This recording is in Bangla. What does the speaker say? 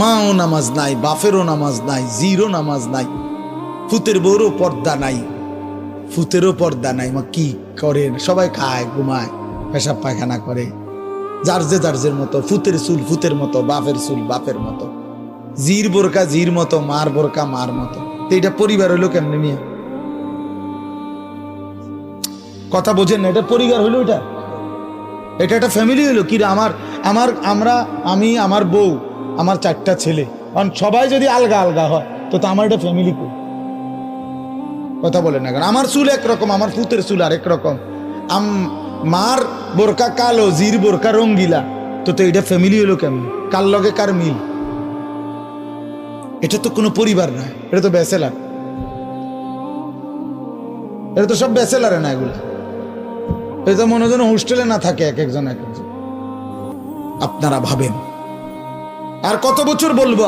মাও নামাজ নাই, বাপেরও নামাজ নাই, জিরও নামাজ নাই, ফুতের বউরও পর্দা নাই, ফুতেরও পর্দা নাই। মা কি করে? সবাই খায়, ঘুমায়, পেশাব পায়খানা করে, যার মতো। ফুতের চুল ফুতের মতো, বাপের চুল বাপের মতো, জির বোরকা জির মতো, মার বোরকা মার মতো। তো এটা পরিবার হইলো কেমনে মিয়া? কথা বোঝেন না? এটা পরিবার হইলো? এটা একটা ফ্যামিলি হইলো কি? আমি, আমার বউ, আমার 4টা ছেলে, কারণ সবাই যদি আলগা আলগা হয় তো আমার এটা ফ্যামিলি কই? কথা বলেন না কেন? আমার চুল একরকম, আমার ফুতের চুল আরেক রকম, মার বোরকা কালো, জির বোরকা রঙ্গিলা, তো এটা ফ্যামিলি হইলো কেমন? কার লগে কার মিল? এটা তো কোনো পরিবার না, এটা তো ব্যাচেলার। এটা তো সব ব্যাচেলারে না, এগুলো এটা মনে হয় হোস্টেলে না থাকে এক একজন। আপনারা ভাবেন আর কত বছর বলবো?